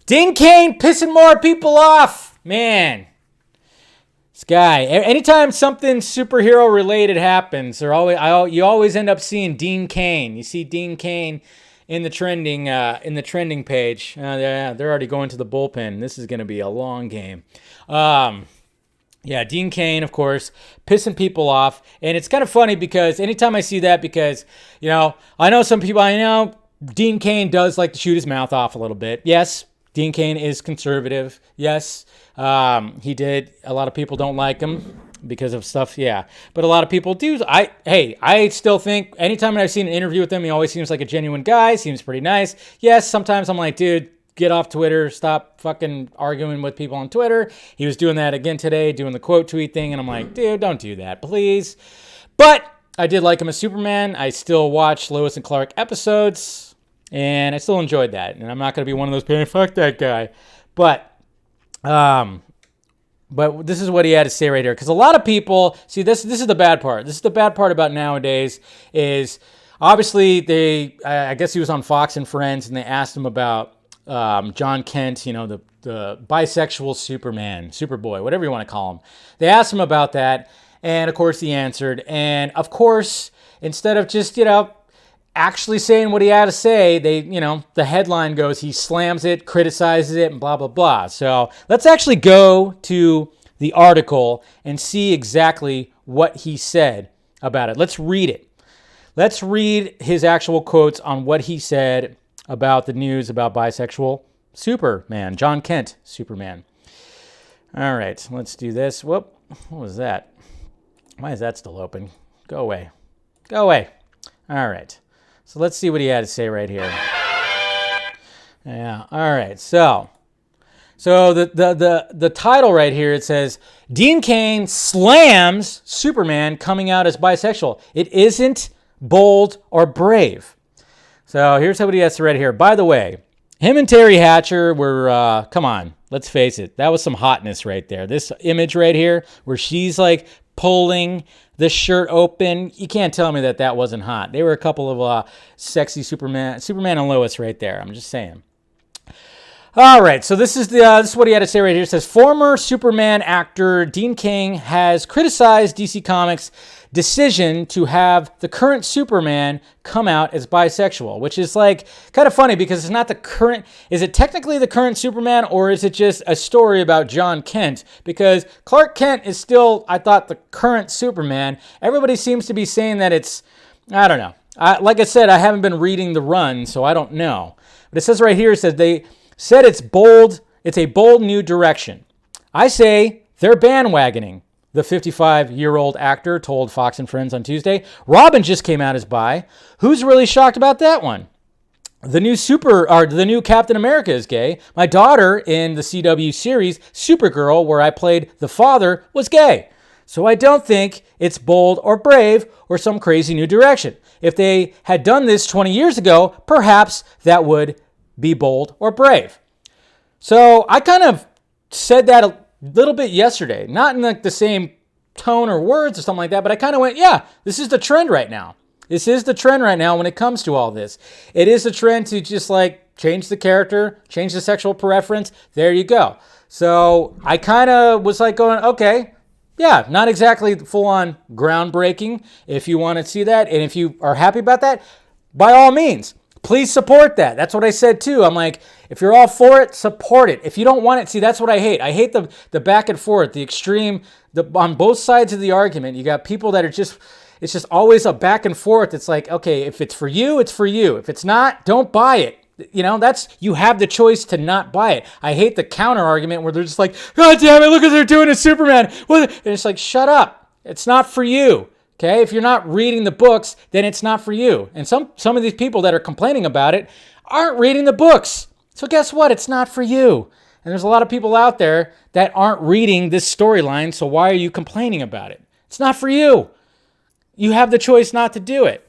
Dean Cain pissing more people off. Man. This guy. Anytime something superhero related happens, you always end up seeing Dean Cain. You see Dean Cain in the trending page. They're already going to the bullpen. This is going to be a long game. Dean Cain, of course, pissing people off. And it's kind of funny because anytime I see that, because, I know some people, Dean Cain does like to shoot his mouth off a little bit. Yes, Dean Cain is conservative. Yes, he did. A lot of people don't like him because of stuff. Yeah, but a lot of people do. I still think anytime I've seen an interview with him, he always seems like a genuine guy. Seems pretty nice. Yes, sometimes I'm like, dude, get off Twitter. Stop fucking arguing with people on Twitter. He was doing that again today, doing the quote tweet thing, and I'm like, dude, don't do that, please. But I did like him as Superman. I still watch Lois and Clark episodes, and I still enjoyed that. And I'm not going to be one of those people, fuck that guy. But this is what he had to say right here. Because a lot of people, see, this is the bad part. This is the bad part about nowadays is, obviously, I guess he was on Fox and Friends, and they asked him about Jon Kent, the bisexual Superman, Superboy, whatever you want to call him. They asked him about that, and of course he answered. And of course, instead of just, actually saying what he had to say, the headline goes, he slams it, criticizes it, and blah, blah, blah. So let's actually go to the article and see exactly what he said about it. Let's read it. Let's read his actual quotes on what he said about the news about bisexual Superman, Jon Kent Superman. All right, let's do this. Whoop, what was that? Why is that still open? Go away. Go away. All right. So let's see what he had to say right here. Yeah. All right. So the title right here, it says, Dean Cain slams Superman coming out as bisexual. It isn't bold or brave. So here's what he has to write here. By the way, him and Terry Hatcher were, come on, let's face it. That was some hotness right there. This image right here where she's like pulling the shirt open. You can't tell me that wasn't hot. They were a couple of sexy Superman and Lois right there. I'm just saying. All right, so this is what he had to say right here. It says, former Superman actor Dean Cain has criticized DC Comics' decision to have the current Superman come out as bisexual, which is like kind of funny because it's not the current. Is it technically the current Superman, or is it just a story about Jon Kent? Because Clark Kent is still, I thought, the current Superman. Everybody seems to be saying that it's, I don't know. Like I said, I haven't been reading the run, so I don't know. But it says right here, it says they said it's bold. It's a bold new direction. I say they're bandwagoning, the 55-year-old actor told Fox and Friends on Tuesday. Robin just came out as bi. Who's really shocked about that one? The new Captain America is gay. My daughter in the CW series Supergirl, where I played the father, was gay. So I don't think it's bold or brave or some crazy new direction. If they had done this 20 years ago, perhaps that would be bold or brave. So I kind of said that a little bit yesterday, not in like the same tone or words or something like that, but I kind of went, yeah, this is the trend right now. This is the trend right now when it comes to all this. It is a trend to just like change the character, change the sexual preference. There you go. So I kind of was like going, okay, yeah, not exactly full on groundbreaking. If you want to see that, and if you are happy about that, by all means, please support that. That's what I said too. I'm like, if you're all for it, support it. If you don't want it, see, that's what I hate. I hate the back and forth, the extreme, on both sides of the argument. You got people that are just, it's just always a back and forth. It's like, okay, if it's for you, it's for you. If it's not, don't buy it. You have the choice to not buy it. I hate the counter argument where they're just like, God damn it, look what they're doing to Superman. And it's like, shut up. It's not for you. Okay, if you're not reading the books, then it's not for you. And some of these people that are complaining about it aren't reading the books. So guess what? It's not for you. And there's a lot of people out there that aren't reading this storyline, so why are you complaining about it? It's not for you. You have the choice not to do it.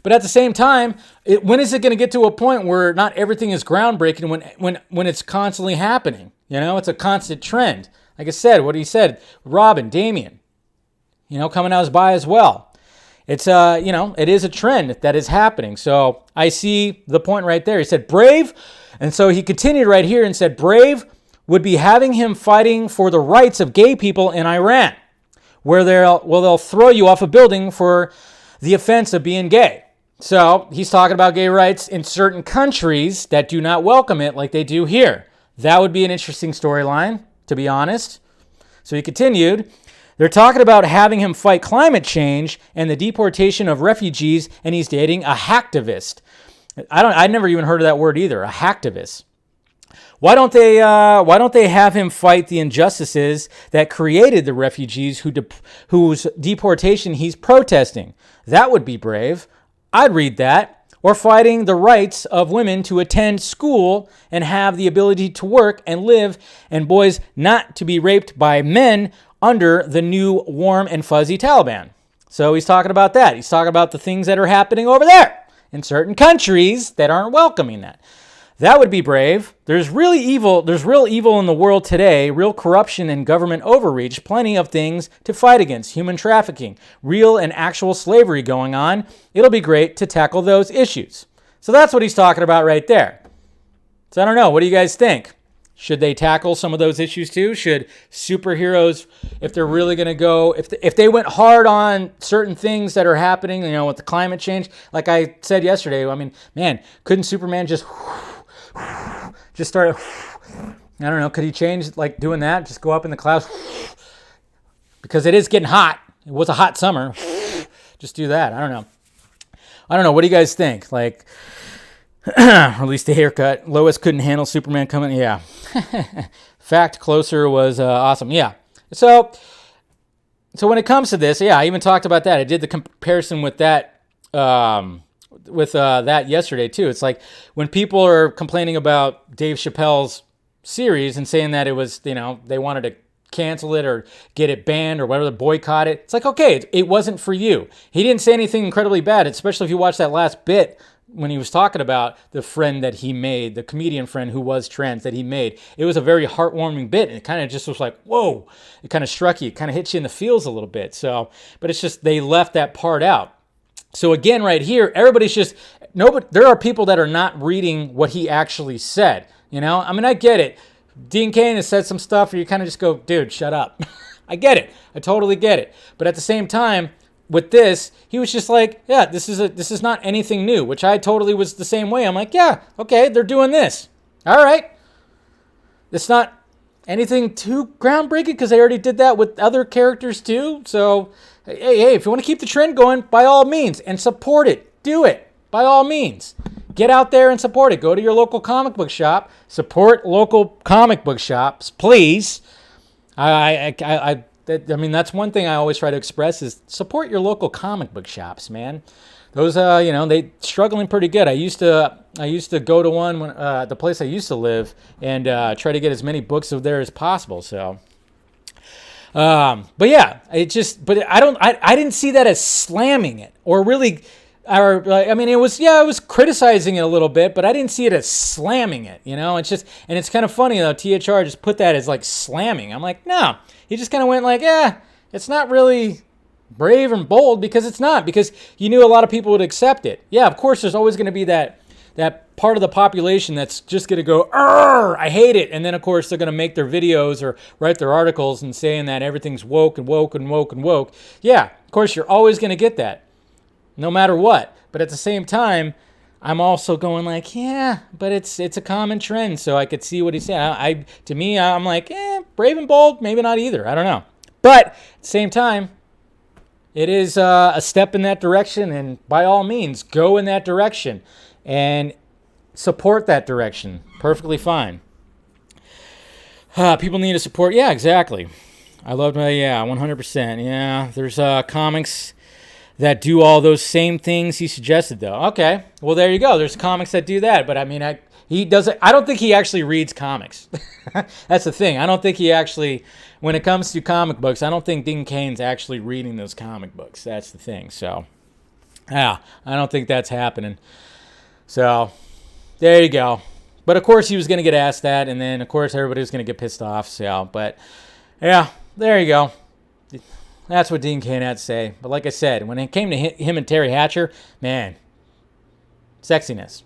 But at the same time, when is it going to get to a point where not everything is groundbreaking when it's constantly happening? It's a constant trend. Like I said, what he said, Robin, Damian, coming out as bi as well. It's, it is a trend that is happening. So I see the point right there. He said, brave And so he continued right here and said, Brave would be having him fighting for the rights of gay people in Iran, where they'll throw you off a building for the offense of being gay. So he's talking about gay rights in certain countries that do not welcome it like they do here. That would be an interesting storyline, to be honest. So he continued, they're talking about having him fight climate change and the deportation of refugees, and he's dating a hacktivist. I'd never even heard of that word either, a hacktivist. Why don't they have him fight the injustices that created the refugees whose deportation he's protesting? That would be brave. I'd read that. Or fighting the rights of women to attend school and have the ability to work and live, and boys not to be raped by men under the new warm and fuzzy Taliban. So he's talking about that. He's talking about the things that are happening over there in certain countries that aren't welcoming that. That would be brave. There's real evil in the world today, real corruption and government overreach, plenty of things to fight against, human trafficking, real and actual slavery going on. It'll be great to tackle those issues. So that's what he's talking about right there. So I don't know, what do you guys think? Should they tackle some of those issues too? Should superheroes, if they're really going to go, if they went hard on certain things that are happening, with the climate change, like I said yesterday, I mean, man, couldn't Superman just start, I don't know, could he change like doing that? Just go up in the clouds? Because it is getting hot. It was a hot summer. Just do that. I don't know. What do you guys think? Like, released a haircut. Lois couldn't handle Superman coming. Yeah. Fact, Closer was awesome. Yeah. So when it comes to this, yeah, I even talked about that. I did the comparison with that, that yesterday too. It's like when people are complaining about Dave Chappelle's series and saying that it was, they wanted to cancel it or get it banned or whatever, boycott it. It's like, okay, it wasn't for you. He didn't say anything incredibly bad, especially if you watch that last bit when he was talking about the friend that he made, the comedian friend who was trans that he made. It was a very heartwarming bit, and it kind of just was like, whoa, it kind of struck you, it kind of hit you in the feels a little bit. So, but it's just, they left that part out. So again, right here, everybody's just, nobody, there are people that are not reading what he actually said. I mean, I get it. Dean Cain has said some stuff where you kind of just go, dude, shut up. I get it. I totally get it. But at the same time, with this, he was just like, yeah, this is not anything new, which I totally was the same way. I'm like, yeah, okay, they're doing this. All right. It's not anything too groundbreaking because they already did that with other characters too. So, hey, if you want to keep the trend going, by all means, and support it. Do it. By all means. Get out there and support it. Go to your local comic book shop. Support local comic book shops, please. I mean, that's one thing I always try to express is support your local comic book shops, man. Those, they struggling pretty good. I used to go to one when, the place I used to live and try to get as many books of there as possible. So, but yeah, I didn't see that as slamming it or really, I mean, it was criticizing it a little bit, but I didn't see it as slamming it. It's just, and it's kind of funny though. THR just put that as like slamming. I'm like, no. He just kind of went like, it's not really brave and bold because it's not, because you knew a lot of people would accept it. Yeah, of course, there's always going to be that part of the population that's just going to go, I hate it. And then, of course, they're going to make their videos or write their articles and saying that everything's woke and woke and woke and woke. Yeah, of course, you're always going to get that no matter what. But at the same time, I'm also going like, yeah, but it's a common trend, so I could see what he's saying. To me, I'm like, brave and bold, maybe not either. I don't know. But at the same time, it is a step in that direction, and by all means, go in that direction and support that direction. Perfectly fine. People need to support. Yeah, exactly. I loved my, 100%. Yeah, there's comics that do all those same things he suggested, though. Okay, well, there you go. There's comics that do that, but I mean, he doesn't. I don't think he actually reads comics. That's the thing. I don't think he actually, when it comes to comic books, I don't think Dean Cain's actually reading those comic books. That's the thing. So, yeah, I don't think that's happening. So, there you go. But of course, he was going to get asked that, and then of course everybody was going to get pissed off. So, but yeah, there you go. That's what Dean Cain had to say. But like I said, when it came to him and Terry Hatcher, man, sexiness.